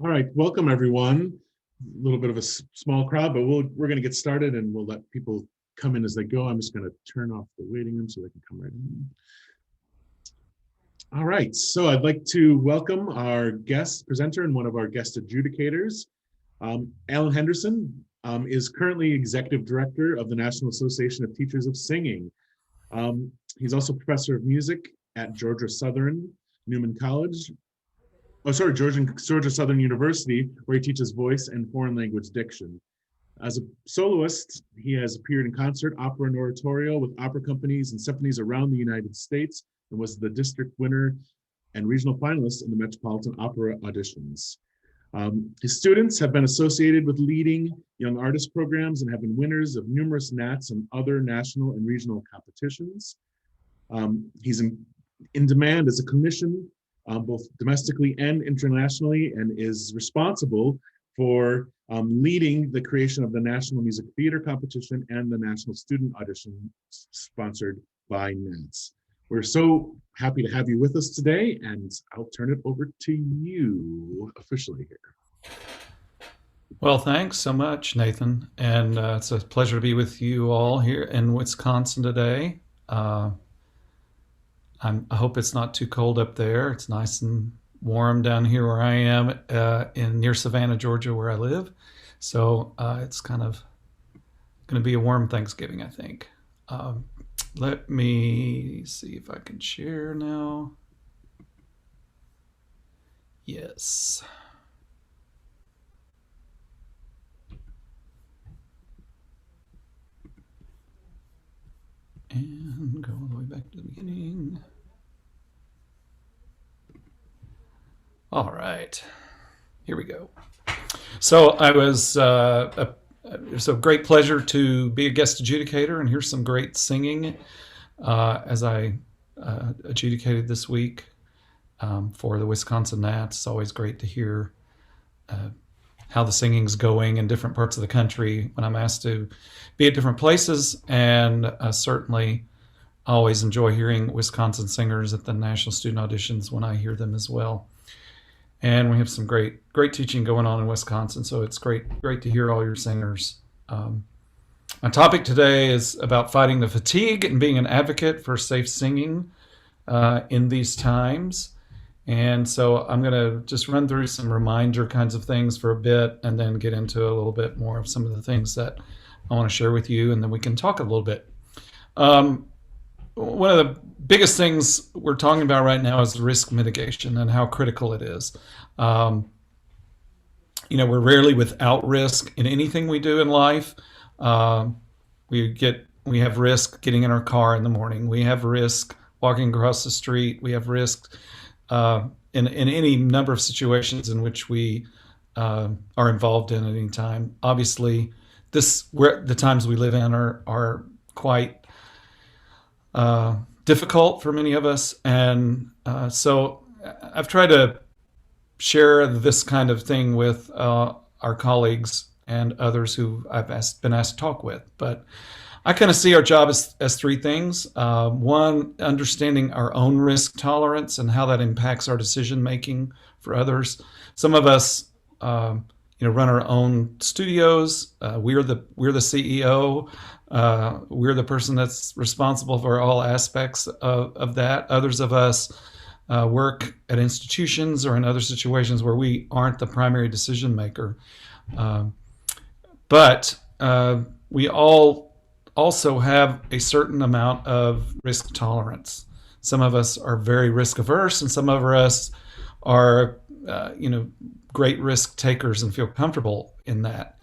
All right, welcome everyone. A little bit of a small crowd, but we're going to get started and we'll let people come in as they go. I'm just going to turn off the waiting room so they can come right in. All right, so I'd like to welcome our guest presenter and one of our guest adjudicators. Alan Henderson is currently Executive Director of the National Association of Teachers of Singing. He's also Professor of Music at Georgia Southern Newman College, Georgia Southern University, where he teaches voice and foreign language diction. As a soloist, he has appeared in concert, opera, and oratorio with opera companies and symphonies around the United States and was the district winner and regional finalist in the Metropolitan Opera auditions. His students have been associated with leading young artist programs and have been winners of numerous NATs and other national and regional competitions. He's in demand as a clinician, both domestically and internationally, and is responsible for leading the creation of the National Music Theater Competition and the National Student Audition sponsored by NATS. We're so happy to have you with us today, and I'll turn it over to you officially here. Well, thanks so much, Nathan. And it's a pleasure to be with you all here in Wisconsin today. I hope it's not too cold up there. It's nice and warm down here where I am in near Savannah, Georgia, where I live. So it's kind of going to be a warm Thanksgiving, I think. Let me see if I can share now. Yes. And go all the way back to the beginning. All right, here we go. So it's a great pleasure to be a guest adjudicator and hear some great singing as I adjudicated this week for the Wisconsin Nats. It's always great to hear how the singing's going in different parts of the country when I'm asked to be at different places, and certainly always enjoy hearing Wisconsin singers at the National Student Auditions when I hear them as well. And we have some great teaching going on in Wisconsin, so it's great to hear all your singers. My topic today is about fighting the fatigue and being an advocate for safe singing in these times. And so I'm going to just run through some reminder kinds of things for a bit and then get into a little bit more of some of the things that I want to share with you, and then we can talk a little bit. One of the biggest things we're talking about right now is risk mitigation and how critical it is. We're rarely without risk in anything we do in life. We have risk getting in our car in the morning. We have risk walking across the street. We have risk in any number of situations in which we are involved in at any time. Obviously, the times we live in are quite difficult for many of us, and so I've tried to share this kind of thing with our colleagues and others who I've been asked to talk with. But I kind of see our job as three things. One, understanding our own risk tolerance and how that impacts our decision making for others. Some of us run our own studios. We're the CEO. We're the person that's responsible for all aspects of that. Others of us work at institutions or in other situations where we aren't the primary decision maker. But we all also have a certain amount of risk tolerance. Some of us are very risk averse, and some of us are, great risk takers and feel comfortable in that.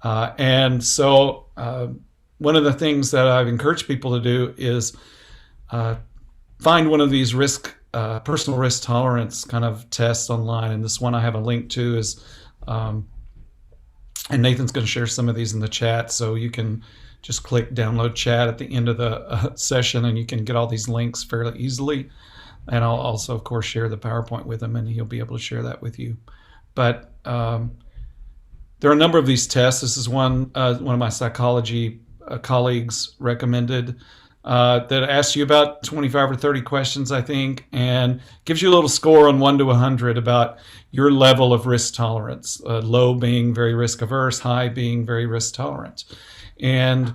And so one of the things that I've encouraged people to do is find one of these personal risk tolerance kind of tests online. And this one I have a link to is, and Nathan's going to share some of these in the chat, so you can just click download chat at the end of the session and you can get all these links fairly easily. And I'll also, of course, share the PowerPoint with him and he'll be able to share that with you. But there are a number of these tests. This is one of my psychology colleagues recommended. that asks you about 25 or 30 questions, I think, and gives you a little score on 1 to 100 about your level of risk tolerance. Low being very risk averse, high being very risk tolerant. And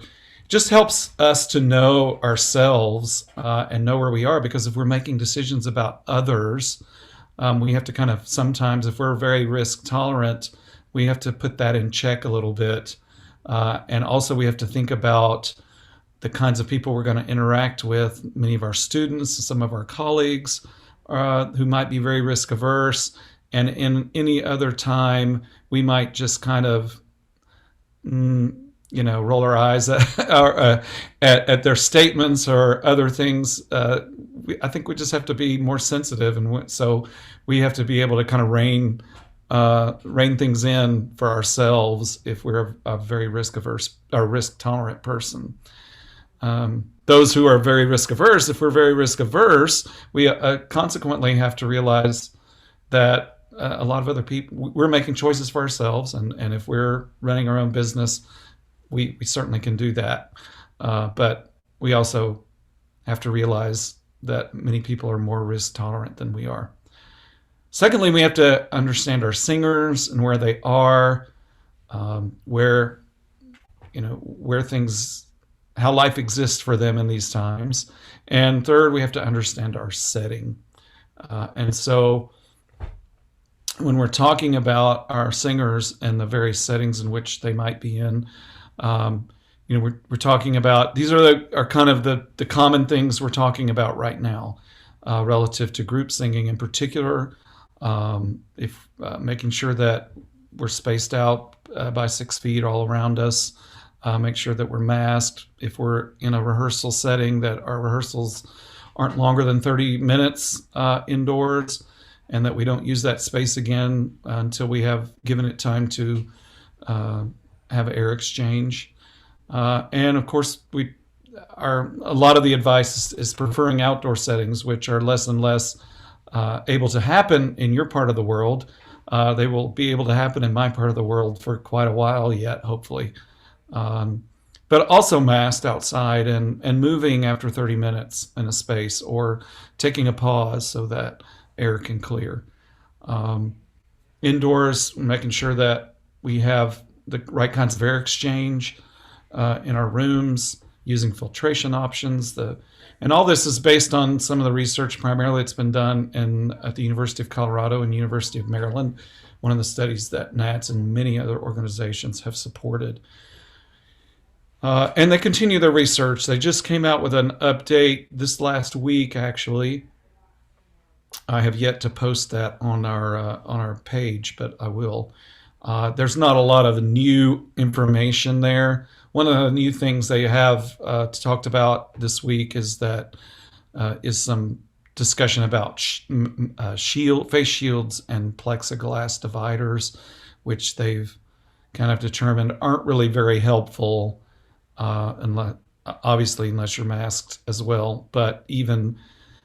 just helps us to know ourselves and know where we are, because if we're making decisions about others, we have to kind of sometimes, if we're very risk tolerant, we have to put that in check a little bit. And also, we have to think about the kinds of people we're going to interact with, many of our students, some of our colleagues who might be very risk averse. And in any other time, we might just kind of, roll our eyes at their statements or other things. I think we just have to be more sensitive. And so we have to be able to kind of rein things in for ourselves if we're a very risk averse or risk tolerant person. Those who are very risk averse, if we're very risk averse, we consequently have to realize that a lot of other people, we're making choices for ourselves. And if we're running our own business, we certainly can do that. But we also have to realize that many people are more risk tolerant than we are. Secondly, we have to understand our singers and where they are, where things, how life exists for them in these times. And third, we have to understand our setting. And so when we're talking about our singers and the various settings in which they might be in, we're talking about, these are kind of the common things we're talking about right now relative to group singing in particular. If making sure that we're spaced out by 6 feet all around us, make sure that we're masked. If we're in a rehearsal setting, that our rehearsals aren't longer than 30 minutes indoors, and that we don't use that space again until we have given it time to have air exchange. And of course, a lot of the advice is preferring outdoor settings, which are less and less able to happen in your part of the world. They will be able to happen in my part of the world for quite a while yet, hopefully. But also masked outside and moving after 30 minutes in a space, or taking a pause so that air can clear. Indoors, making sure that we have the right kinds of air exchange in our rooms, using filtration options. And all this is based on some of the research, primarily it's been done at the University of Colorado and University of Maryland, one of the studies that NATS and many other organizations have supported. And they continue their research. They just came out with an update this last week, actually. I have yet to post that on our page, but I will. There's not a lot of new information there. One of the new things they have talked about this week is some discussion about face shields and plexiglass dividers, which they've kind of determined aren't really very helpful, unless you're masked as well. But even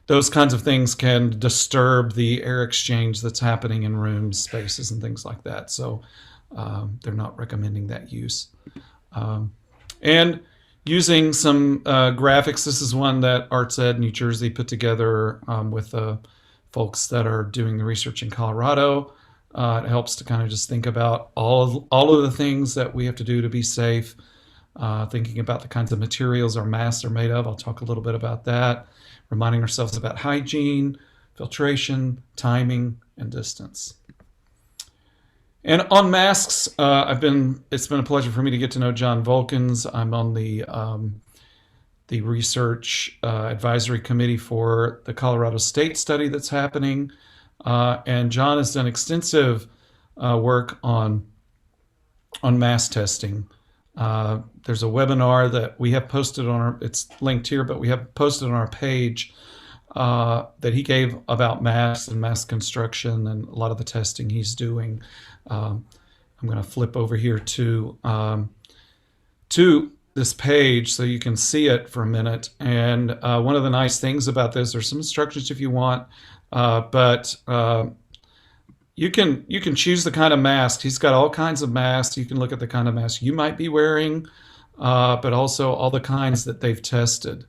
those kinds of things can disturb the air exchange that's happening in rooms, spaces, and things like that. So they're not recommending that use. And using some graphics. This is one that ArtsEd New Jersey put together with folks that are doing the research in Colorado. It helps to kind of just think about all of the things that we have to do to be safe. Thinking about the kinds of materials our masks are made of. I'll talk a little bit about that. Reminding ourselves about hygiene, filtration, timing, and distance. And on masks, it's been a pleasure for me to get to know John Volkins. I'm on the research advisory committee for the Colorado State study that's happening. And John has done extensive work on mask testing. There's a webinar that we have posted it's linked here, but we have posted on our page that he gave about masks and mask construction and a lot of the testing he's doing. I'm going to flip over here to this page so you can see it for a minute. And one of the nice things about this, there's some instructions if you want, but you can choose the kind of mask. He's got all kinds of masks. You can look at the kind of mask you might be wearing, but also all the kinds that they've tested.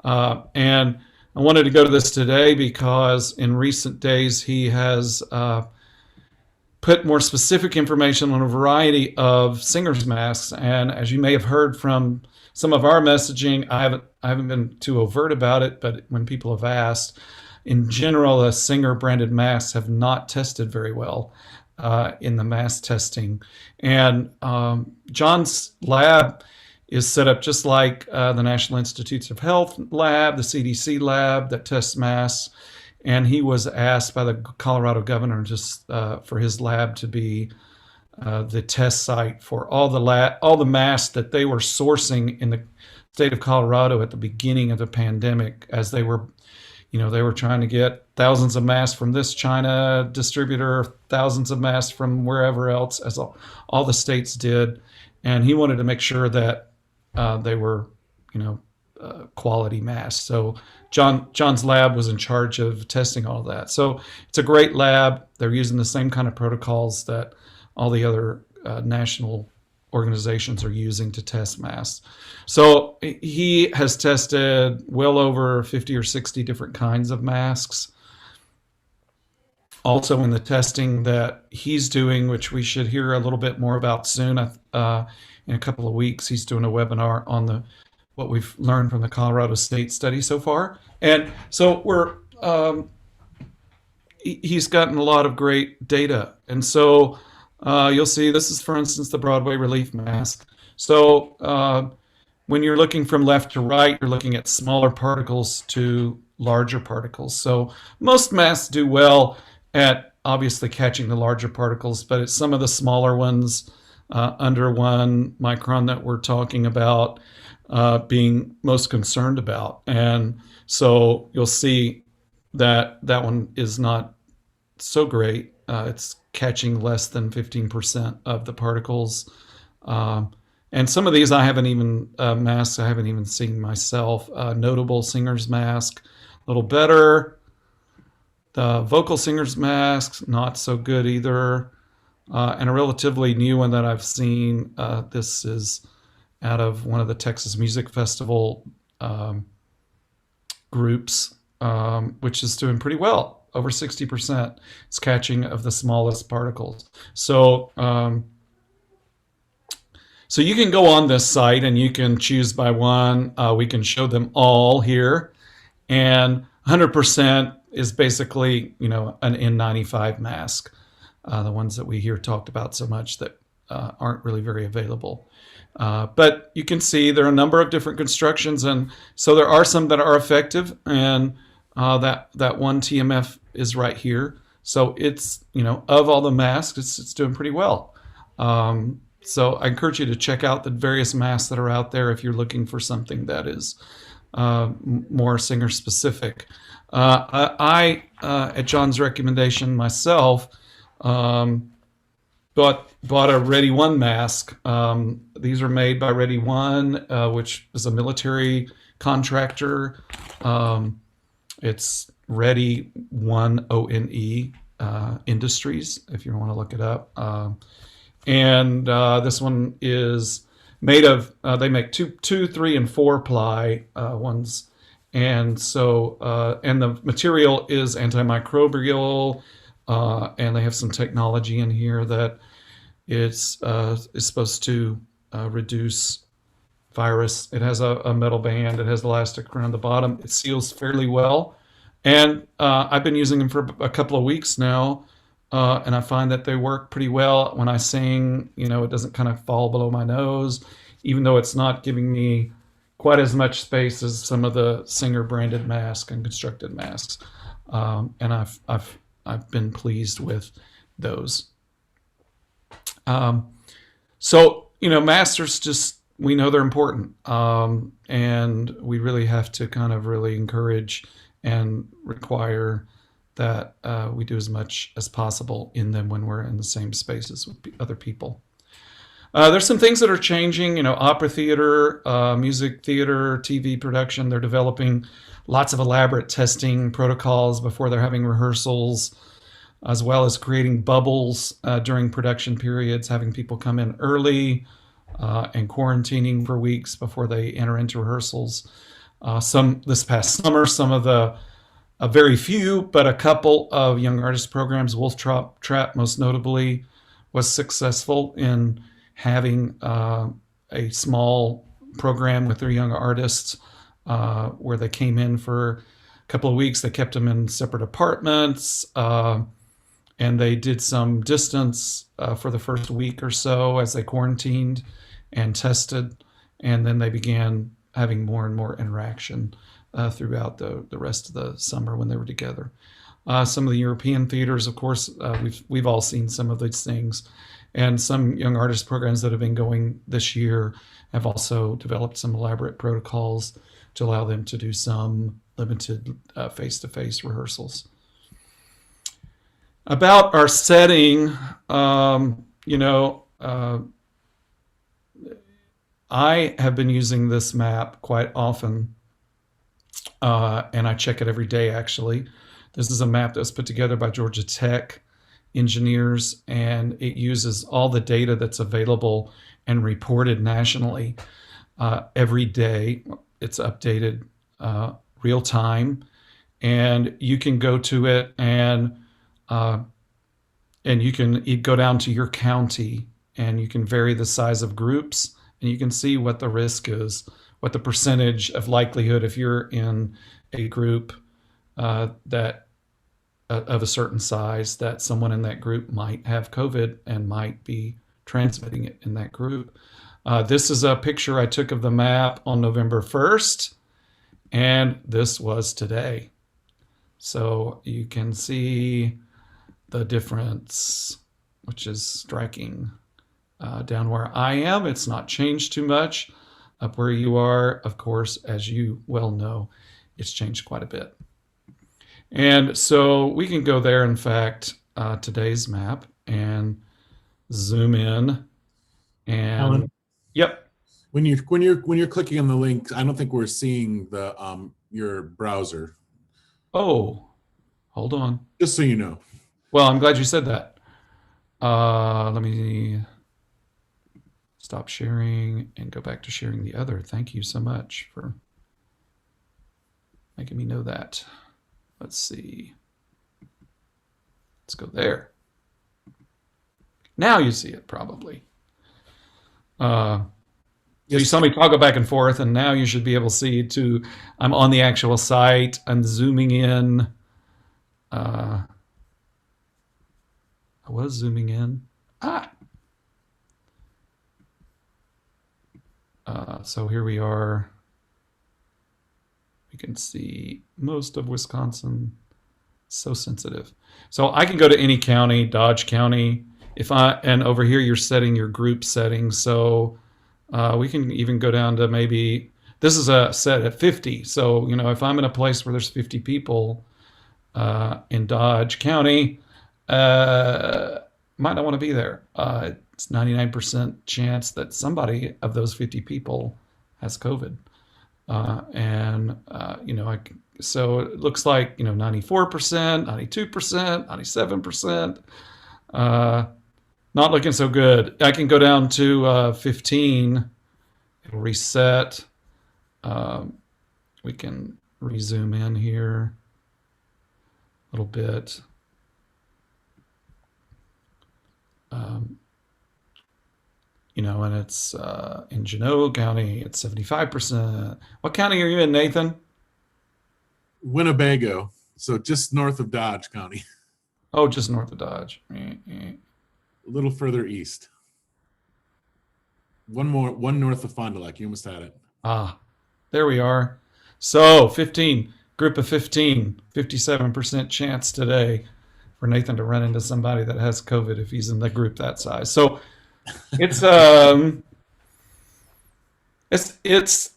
And I wanted to go to this today because in recent days he has put more specific information on a variety of singers' masks. And as you may have heard from some of our messaging, I haven't been too overt about it, but when people have asked, in general, the singer branded masks have not tested very well in the mask testing. And John's lab is set up just like the National Institutes of Health lab, the CDC lab that tests masks. And he was asked by the Colorado governor just for his lab to be the test site for all the masks that they were sourcing in the state of Colorado at the beginning of the pandemic, as they were trying to get thousands of masks from this China distributor, thousands of masks from wherever else, as all the states did. And he wanted to make sure that they were, quality masks. So John's lab was in charge of testing all of that. So it's a great lab. They're using the same kind of protocols that all the other national organizations are using to test masks. So he has tested well over 50 or 60 different kinds of masks. Also in the testing that he's doing, which we should hear a little bit more about soon, in a couple of weeks, he's doing a webinar on what we've learned from the Colorado State study so far. And so he's gotten a lot of great data. And so you'll see this is, for instance, the Broadway relief mask. So when you're looking from left to right, you're looking at smaller particles to larger particles. So most masks do well at obviously catching the larger particles, but it's some of the smaller ones under 1 micron that we're talking about being most concerned about. And so you'll see that one is not so great. It's catching less than 15% of the particles. And some of these masks I haven't even seen myself. Notable singer's mask, a little better. The vocal singer's mask, not so good either. And a relatively new one that I've seen, this is out of one of the Texas Music Festival groups, which is doing pretty well. Over 60% is catching of the smallest particles. So you can go on this site and you can choose by one. We can show them all here. And 100% is basically, an N95 mask. The ones that we hear talked about so much that aren't really very available. But you can see there are a number of different constructions, and so there are some that are effective, and that one TMF is right here. So it's, of all the masks, it's doing pretty well. So I encourage you to check out the various masks that are out there if you're looking for something that is more singer specific. I at John's recommendation myself, bought a Ready One mask. These are made by Ready One, which is a military contractor. It's Ready One, ONE Industries, if you want to look it up. And this one is made of, they make two, 3, and 4 ply ones. And so, and the material is antimicrobial, and they have some technology in here that is supposed to reduce virus. It has a metal band. It has elastic around the bottom. It seals fairly well. And I've been using them for a couple of weeks now, and I find that they work pretty well. When I sing, it doesn't kind of fall below my nose, even though it's not giving me quite as much space as some of the singer branded masks and constructed masks. And I've been pleased with those. So, masters, just, we know they're important. And we really have to kind of really encourage and require that we do as much as possible in them when we're in the same spaces with other people. There's some things that are changing, opera theater, music theater, TV production. They're developing lots of elaborate testing protocols before they're having rehearsals, as well as creating bubbles during production periods, having people come in early and quarantining for weeks before they enter into rehearsals. Some this past summer, some of the a very few, but a couple of young artist programs. Trap, most notably, was successful in having a small program with their young artists where they came in for a couple of weeks. They kept them in separate apartments, and they did some distance for the first week or so as they quarantined and tested, and then they began having more and more interaction throughout the rest of the summer when they were together. Some of the European theaters, of course, we've all seen some of these things, and some young artist programs that have been going this year have also developed some elaborate protocols to allow them to do some limited face-to-face rehearsals. About our setting, you know, I have been using this map quite often, and I check it every day, actually. This is a map that was put together by Georgia Tech engineers, and it uses all the data that's available and reported nationally every day. It's updated real time, and you can go to it and you go down to your county, and you can vary the size of groups, and you can see what the risk is, what the percentage of likelihood if you're in a group that of a certain size that someone in that group might have COVID and might be transmitting it in that group. This is a picture I took of the map on November 1st, and this was today. So you can see the difference, which is striking. Down where I am, it's not changed too much. Up where you are, of course, as you well know, it's changed quite a bit. And so we can go there, in fact, today's map, and zoom in. And Alan, yep. when you're clicking on the link, I don't think we're seeing the your browser. Oh, hold on. Just so you know. Well, I'm glad you said that. Let me stop sharing and go back to sharing the other. Thank you so much for making me know that. Let's see. Let's go there. Now you see it probably. So you saw me toggle back and forth, and now you should be able to see too. I'm on the actual site. I'm zooming in. I was zooming in. So here we are. You can see most of Wisconsin. So sensitive. So I can go to any county, Dodge County, and over here you're setting your group settings. So we can even go down to maybe, this is a set at 50. So, you know, if I'm in a place where there's 50 people in Dodge County, might not want to be there. It's 99% chance that somebody of those 50 people has COVID. You know, so it looks like, you know, 94%, 92%, 97%, not looking so good. I can go down to 15, it'll reset. We can rezoom in here a little bit. You know, and it's in Genoa County, it's 75%. What county are you in, Nathan? Winnebago, so just north of Dodge County. Oh, just north of Dodge. A little further east. One north of Fond du Lac. You almost had it. There we are. So 15, group of 15, 57% chance today for Nathan to run into somebody that has COVID if he's in the group that size. So it's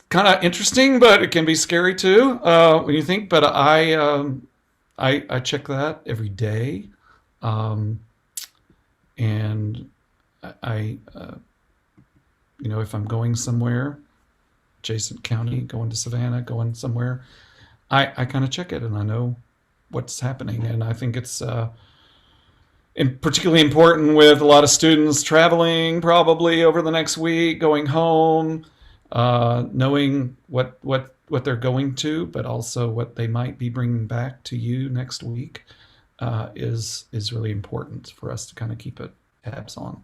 kind of interesting, but it can be scary too when you think. But I check that every day, and I you know, if I'm going somewhere, adjacent county, going to Savannah, going somewhere, I kind of check it and I know what's happening, and I think it's particularly important with a lot of students traveling probably over the next week, going home, knowing what what they're going to, but also what they might be bringing back to you next week is really important for us to kind of keep tabs on.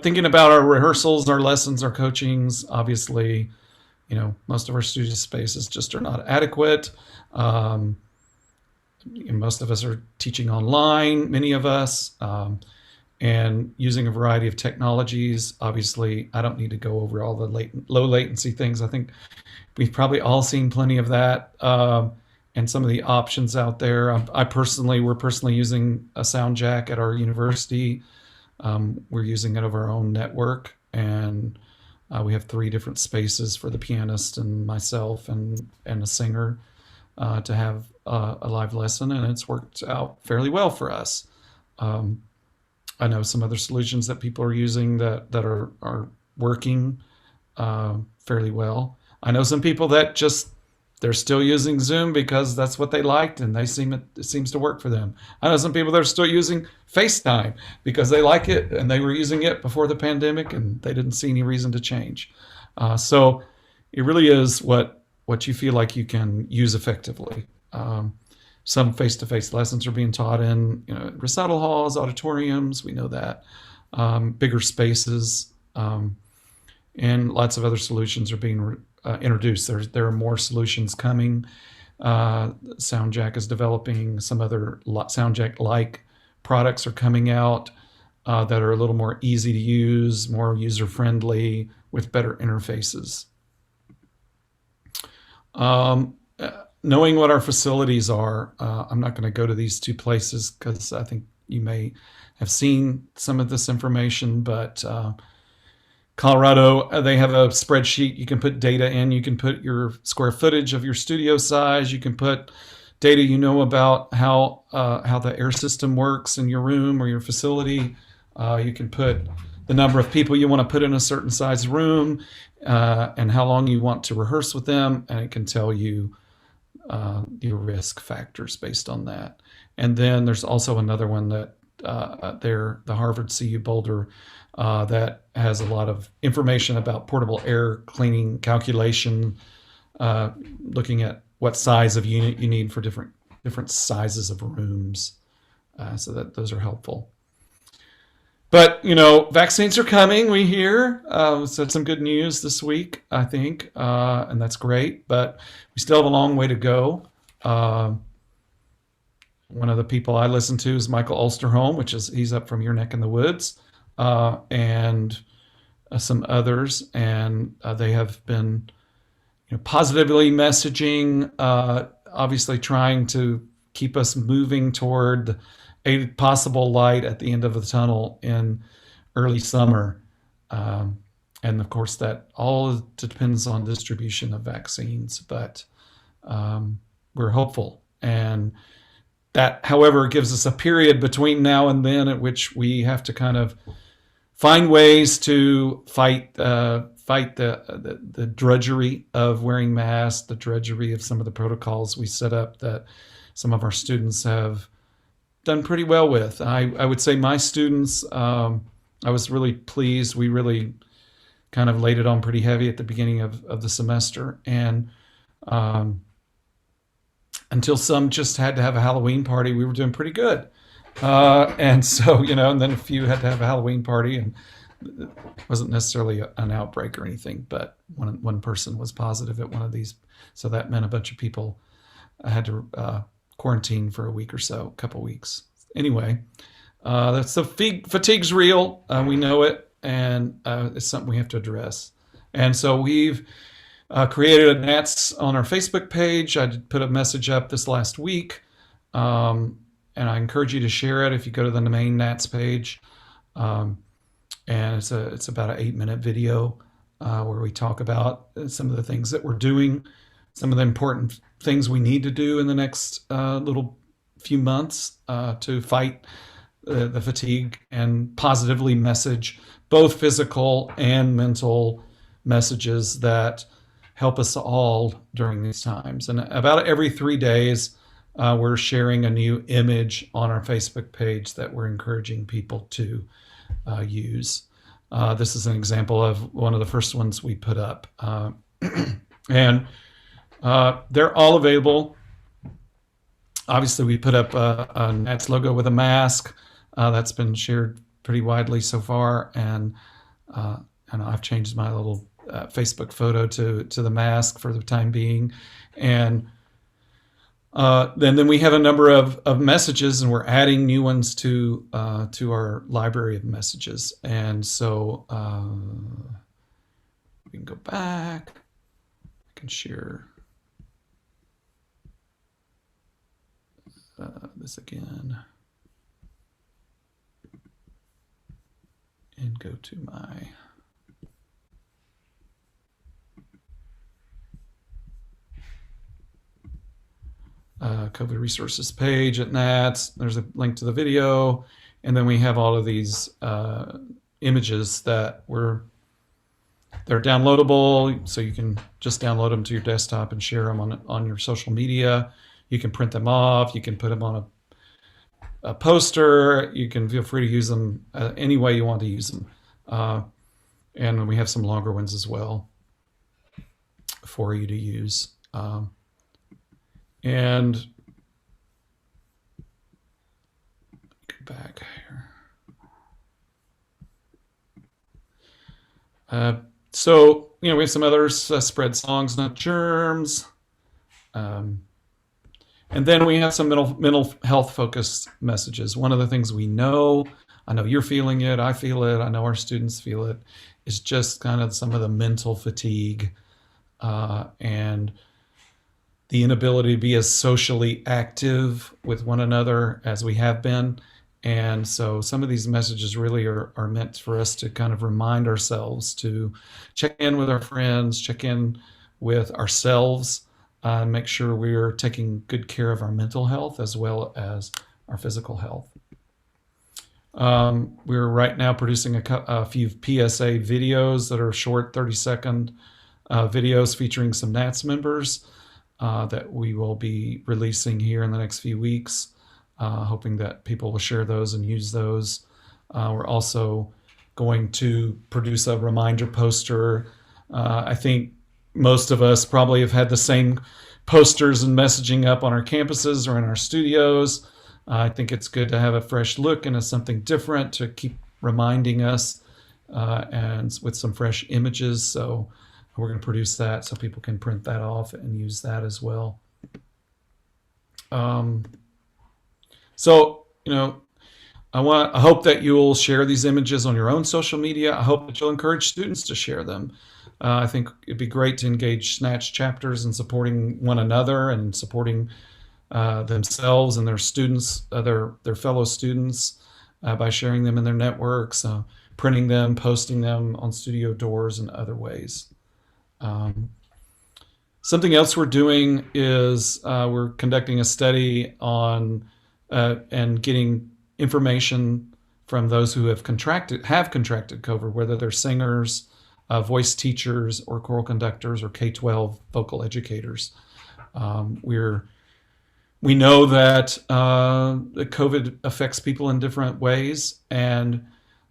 Thinking about our rehearsals, our lessons, our coachings, obviously, most of our studio spaces just are not adequate. Most of us are teaching online, many of us, and using a variety of technologies. Obviously, I don't need to go over all the low latency things. I think we've probably all seen plenty of that, and some of the options out there. We're personally using a sound jack at our university. We're using it over our own network, and we have 3 different spaces for the pianist and myself and a singer to have a live lesson, and it's worked out fairly well for us. I know some other solutions that people are using that are working fairly well. I know some people that they're still using Zoom because that's what they liked, and it seems to work for them. I know some people that are still using FaceTime because they like it and they were using it before the pandemic and they didn't see any reason to change. So it really is what you feel like you can use effectively. Some face-to-face lessons are being taught in recital halls, auditoriums. We know that bigger spaces, and lots of other solutions are being introduced. There are more solutions coming. SoundJack is developing some other SoundJack-like products are coming out that are a little more easy to use, more user-friendly, with better interfaces. Knowing what our facilities are, I'm not going to go to these 2 places because I think you may have seen some of this information, but Colorado, they have a spreadsheet. You can put data in. You can put your square footage of your studio size. You can put data about how the air system works in your room or your facility. You can put the number of people you want to put in a certain size room and how long you want to rehearse with them, and it can tell you your risk factors based on that. And then there's also another one that the Harvard CU Boulder that has a lot of information about portable air cleaning calculation, looking at what size of unit you need for different sizes of rooms, so that those are helpful. But vaccines are coming. We hear so some good news this week, I think, and that's great. But we still have a long way to go. One of the people I listen to is Michael Ulsterholm, he's up from your neck in the woods, and some others, and they have been positively messaging, obviously trying to keep us moving toward a possible light at the end of the tunnel in early summer. And of course, that all depends on distribution of vaccines, but we're hopeful. And that, however, gives us a period between now and then at which we have to kind of find ways to fight the drudgery of wearing masks, the drudgery of some of the protocols we set up that some of our students have done pretty well with. I would say my students, I was really pleased. We really kind of laid it on pretty heavy at the beginning of the semester. And until some just had to have a Halloween party, we were doing pretty good. And so, and then a few had to have a Halloween party, and it wasn't necessarily an outbreak or anything, but one person was positive at one of these. So that meant a bunch of people had to quarantine for a couple weeks. Anyway, that's the fatigue's real. We know it, and it's something we have to address. And so we've created a Nats on our Facebook page. I put a message up this last week, and I encourage you to share it if you go to the main Nats page. And it's about an 8-minute video where we talk about some of the things that we're doing, some of the important things we need to do in the next little few months to fight the fatigue and positively message both physical and mental messages that help us all during these times. And about every 3 days, we're sharing a new image on our Facebook page that we're encouraging people to use. This is an example of one of the first ones we put up. And they're all available. Obviously, we put up a Nats logo with a mask. That's been shared pretty widely so far. And I've changed my little Facebook photo to the mask for the time being. And then we have a number of messages, and we're adding new ones to our library of messages. And so we can go back. I can share this again and go to my COVID resources page at NATS. There's a link to the video, and then we have all of these images that they're downloadable, so you can just download them to your desktop and share them on your social media. You can print them off. You can put them on a poster. You can feel free to use them any way you want to use them. And we have some longer ones as well for you to use. And go back here. So, we have some others, spread songs, not germs. And then we have some mental health focused messages. One of the things we know, I know you're feeling it, I feel it, I know our students feel it, is just kind of some of the mental fatigue and the inability to be as socially active with one another as we have been. And so some of these messages really are meant for us to kind of remind ourselves to check in with our friends, check in with ourselves, and make sure we're taking good care of our mental health as well as our physical health. We're right now producing a few PSA videos that are short 30-second videos featuring some NATS members that we will be releasing here in the next few weeks, hoping that people will share those and use those. We're also going to produce a reminder poster. I think most of us probably have had the same posters and messaging up on our campuses or in our studios. I think it's good to have a fresh look and something different to keep reminding us and with some fresh images. So we're going to produce that so people can print that off and use that as well. So, I hope that you'll share these images on your own social media. I hope that you'll encourage students to share them. I think it'd be great to engage Snatch chapters in supporting one another and supporting themselves and their students, their fellow students, by sharing them in their networks, printing them, posting them on studio doors and other ways. Something else we're doing is we're conducting a study on and getting information from those who have contracted COVID, whether they're singers, voice teachers, or choral conductors, or K-12 vocal educators. We know that COVID affects people in different ways, and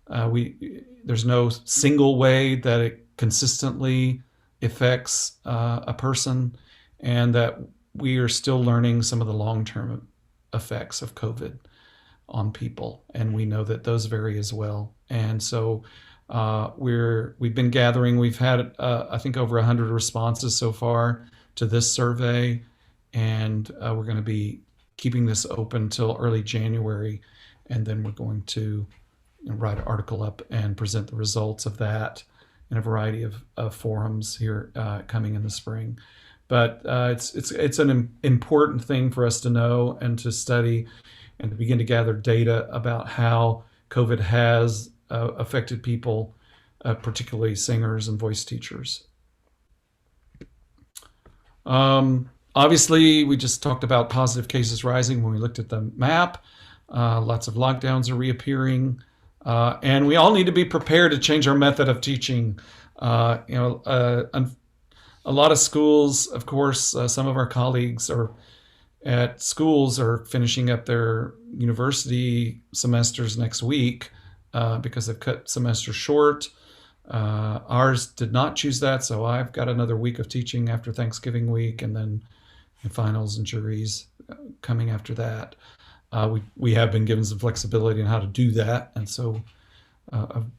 there's no single way that it consistently affects a person, and that we are still learning some of the long-term effects of COVID on people, and we know that those vary as well. And so we've been gathering. We've had I think over 100 responses so far to this survey, and we're going to be keeping this open till early January, and then we're going to write an article up and present the results of that in a variety of forums here coming in the spring. But it's an important thing for us to know and to study and to begin to gather data about how COVID has affected people, particularly singers and voice teachers. Obviously, we just talked about positive cases rising when we looked at the map. Lots of lockdowns are reappearing. And we all need to be prepared to change our method of teaching. A lot of schools, of course, some of our colleagues are finishing up their university semesters next week. because they've cut semesters short. Ours did not choose that, so I've got another week of teaching after Thanksgiving week, and then finals and juries coming after that. We have been given some flexibility in how to do that, and so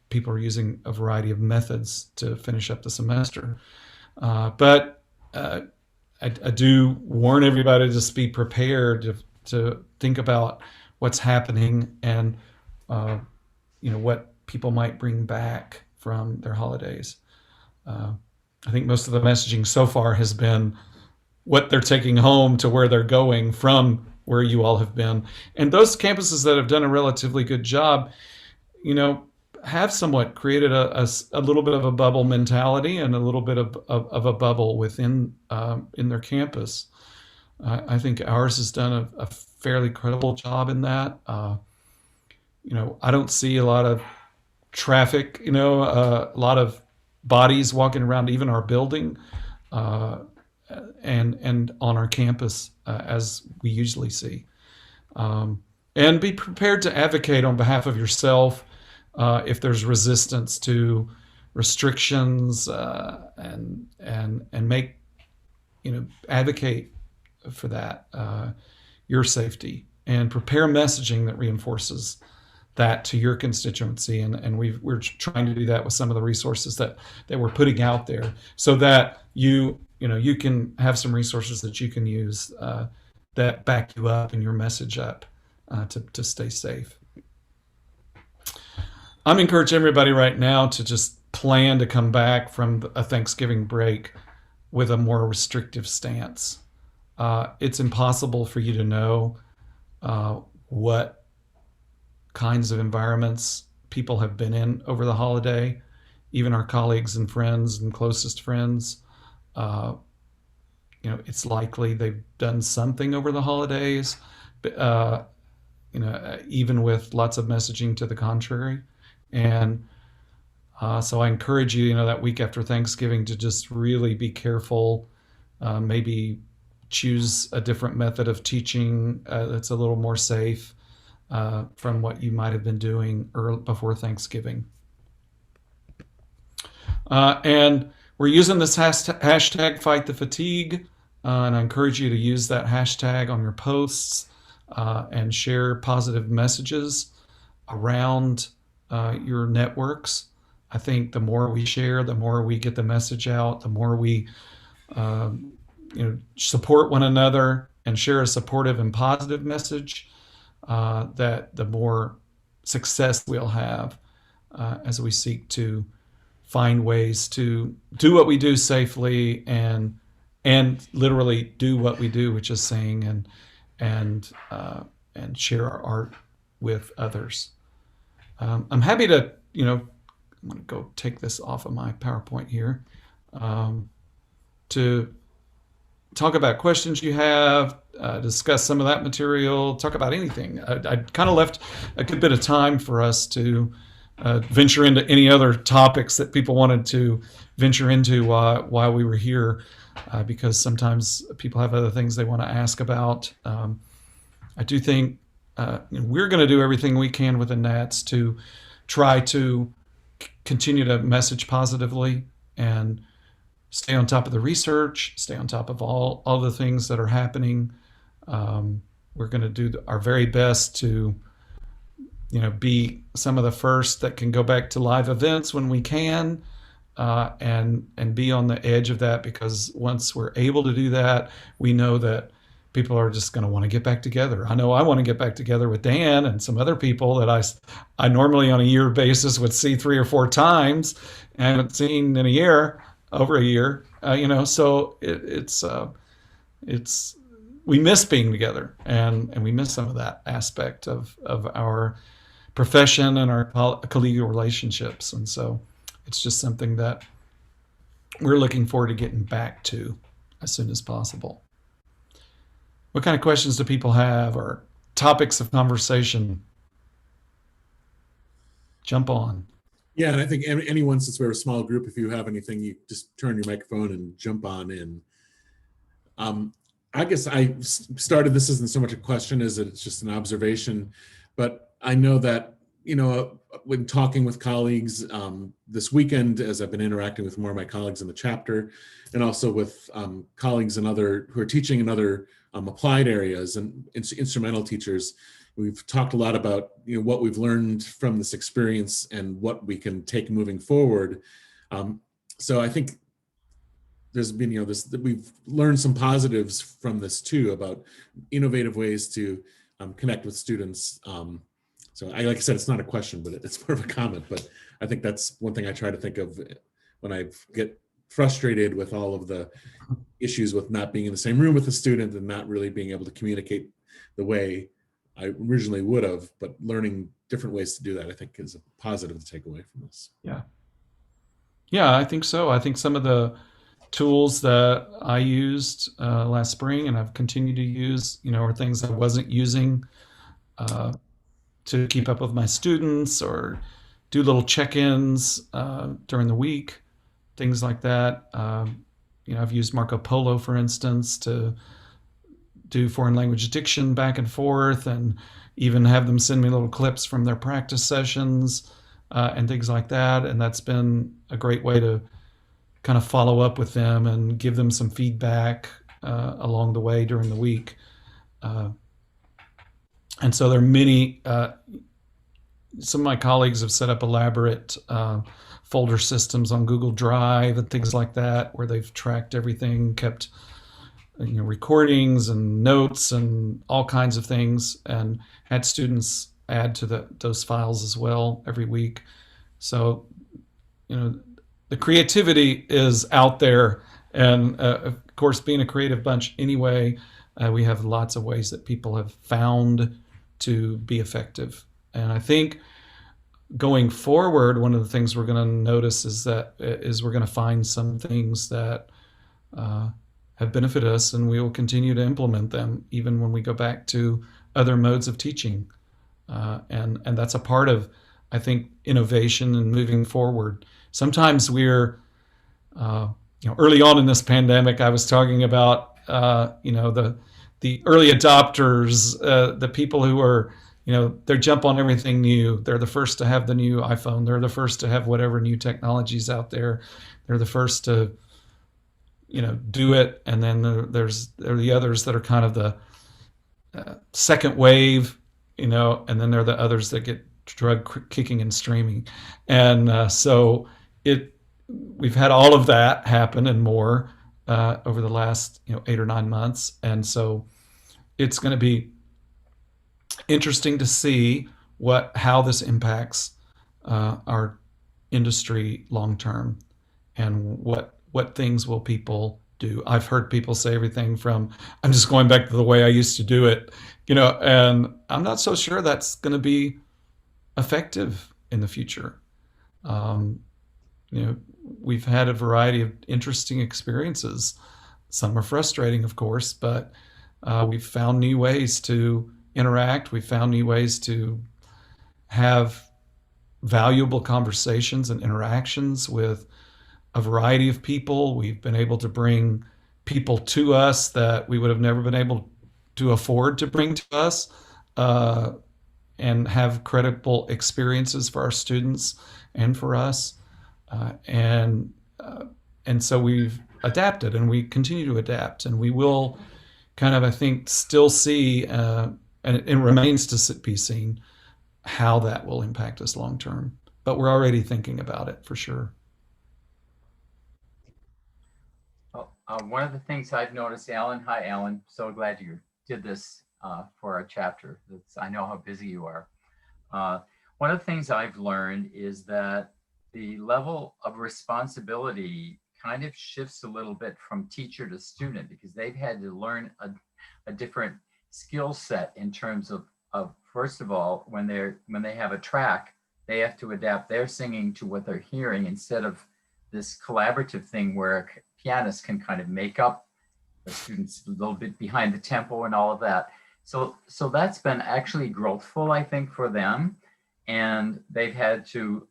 people are using a variety of methods to finish up the semester. But I do warn everybody to just be prepared to think about what's happening and what people might bring back from their holidays. I think most of the messaging so far has been what they're taking home to where they're going from where you all have been. And those campuses that have done a relatively good job, have somewhat created a little bit of a bubble mentality and a little bit of a bubble within in their campus. I think ours has done a fairly credible job in that. I don't see a lot of traffic, a lot of bodies walking around even our building and on our campus as we usually see. And be prepared to advocate on behalf of yourself if there's resistance to restrictions and make advocate for that your safety and prepare messaging that reinforces that to your constituency, and we're trying to do that with some of the resources that we're putting out there, so that you can have some resources that you can use that back you up and your message up to stay safe. I'm encouraging everybody right now to just plan to come back from a Thanksgiving break with a more restrictive stance. It's impossible for you to know what kinds of environments people have been in over the holiday, even our colleagues and friends and closest friends. It's likely they've done something over the holidays, even with lots of messaging to the contrary. And so I encourage you, that week after Thanksgiving to just really be careful, maybe choose a different method of teaching that's a little more safe from what you might have been doing before Thanksgiving. And we're using this hashtag Fight the Fatigue, and I encourage you to use that hashtag on your posts and share positive messages around your networks. I think the more we share, the more we get the message out, the more we support one another and share a supportive and positive message, that the more success we'll have as we seek to find ways to do what we do safely and literally do what we do, which is sing and share our art with others. I'm happy to, I'm going to go take this off of my PowerPoint here, to talk about questions you have, discuss some of that material, talk about anything. I kind of left a good bit of time for us to venture into any other topics that people wanted to venture into while we were here, because sometimes people have other things they want to ask about. I do think we're going to do everything we can within NATS to try to continue to message positively and stay on top of the research, stay on top of all the things that are happening. We're going to do our very best to, be some of the first that can go back to live events when we can, and be on the edge of that, because once we're able to do that, we know that people are just going to want to get back together. I know I want to get back together with Dan and some other people that I normally on a year basis would see 3 or 4 times and haven't seen in over a year. So it's we miss being together, and we miss some of that aspect of our profession and our collegial relationships. And so it's just something that we're looking forward to getting back to as soon as possible. What kind of questions do people have, or topics of conversation? Jump on. Yeah, and I think anyone, since we're a small group, if you have anything, you just turn your microphone and jump on in. I guess I started, this isn't so much a question as it's just an observation, but I know that, when talking with colleagues this weekend, as I've been interacting with more of my colleagues in the chapter, and also with colleagues who are teaching in other applied areas and instrumental teachers, we've talked a lot about what we've learned from this experience and what we can take moving forward. So I think there's been we've learned some positives from this too, about innovative ways to connect with students. So like I said, it's not a question, but it's more of a comment. But I think that's one thing I try to think of when I get frustrated with all of the issues with not being in the same room with the student and not really being able to communicate the way I originally would have, but learning different ways to do that, I think, is a positive to take away from this. Yeah. Yeah, I think so. I think some of the tools that I used last spring and I've continued to use, are things I wasn't using to keep up with my students or do little check-ins during the week, things like that. I've used Marco Polo, for instance, to do foreign language diction back and forth, and even have them send me little clips from their practice sessions and things like that. And that's been a great way to kind of follow up with them and give them some feedback along the way during the week. And so there are many, some of my colleagues have set up elaborate folder systems on Google Drive and things like that, where they've tracked everything, kept recordings and notes and all kinds of things, and had students add to those files as well every week. So, the creativity is out there. And of course, being a creative bunch anyway, we have lots of ways that people have found to be effective. And I think going forward, one of the things we're going to notice is we're going to find some things that have benefited us, and we will continue to implement them even when we go back to other modes of teaching. And that's a part of, I think, innovation and moving forward. Sometimes we're, early on in this pandemic, I was talking about, the early adopters, the people who are, they jump on everything new. They're the first to have the new iPhone. They're the first to have whatever new technologies out there. They're the first to, do it. And then there are the others that are kind of the second wave, and then there are the others that get drug kicking and streaming. And so we've had all of that happen and more over the last 8 or 9 months. And so it's going to be interesting to see how this impacts our industry long term, and what things will people do. I've heard people say everything from, I'm just going back to the way I used to do it, and I'm not so sure that's going to be effective in the future. We've had a variety of interesting experiences. Some are frustrating, of course, but we've found new ways to interact. We've found new ways to have valuable conversations and interactions with a variety of people. We've been able to bring people to us that we would have never been able to afford to bring to us, and have credible experiences for our students and for us. And so we've adapted, and we continue to adapt, and we will kind of, I think, still see, and it remains to be seen, how that will impact us long term. But we're already thinking about it for sure. Well, one of the things I've noticed, Alan, hi Alan, so glad you did this for our chapter. I know how busy you are. One of the things I've learned is that the level of responsibility kind of shifts a little bit from teacher to student, because they've had to learn a different skill set in terms of first of all, when they have a track, they have to adapt their singing to what they're hearing, instead of this collaborative thing where a pianist can kind of make up the students a little bit behind the tempo and all of that. So that's been actually growthful, I think, for them. And they've had to,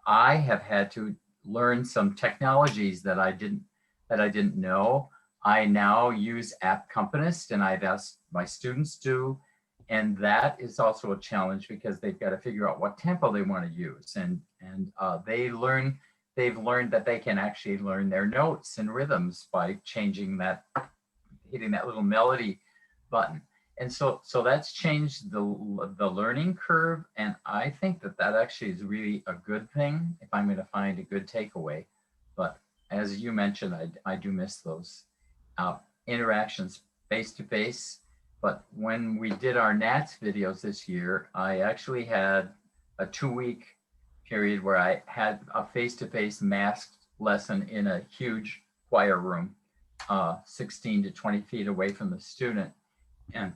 I have had to learn some technologies that I didn't know. I now use App Accompanist, and I've asked my students to, And that is also a challenge because they've got to figure out what tempo they want to use. And they've learned that they can actually learn their notes and rhythms by changing that, hitting that little melody button. And so that's changed the learning curve. And I think that actually is really a good thing if I'm going to find a good takeaway. But as you mentioned, I do miss those interactions face to face. But when we did our NATS videos this year, I actually had a 2-week period where I had a face-to-face masked lesson in a huge choir room, 16 to 20 feet away from the student. And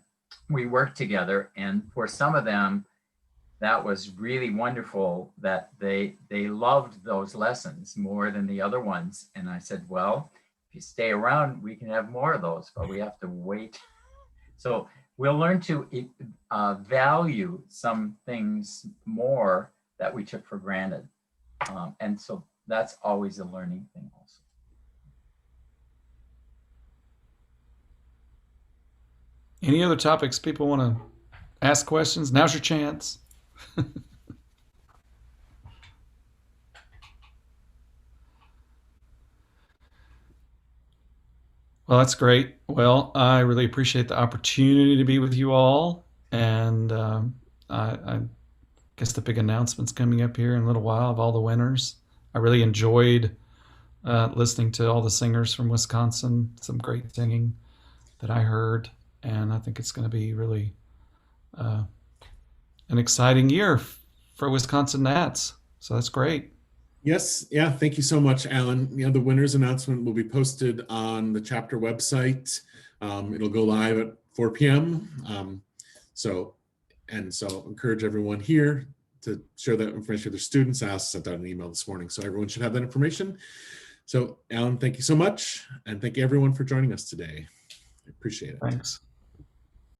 we worked together. And for some of them, that was really wonderful that they loved those lessons more than the other ones. And I said, well, if you stay around, we can have more of those, but we have to wait. So we'll learn to value some things more that we took for granted. And so that's always a learning thing also. Any other topics people want to ask questions? Now's your chance. Well, that's great. Well, I really appreciate the opportunity to be with you all. And I guess the big announcement's coming up here in a little while of all the winners. I really enjoyed listening to all the singers from Wisconsin, some great singing that I heard. And I think it's going to be really an exciting year for Wisconsin Nats. So that's great. Yes, yeah, thank you so much, Alan. The winners announcement will be posted on the chapter website. It'll go live at 4 p.m. So encourage everyone here to share that information with their students. I also sent out an email this morning, so everyone should have that information. So Alan, thank you so much. And thank you everyone for joining us today. I appreciate it. Thanks.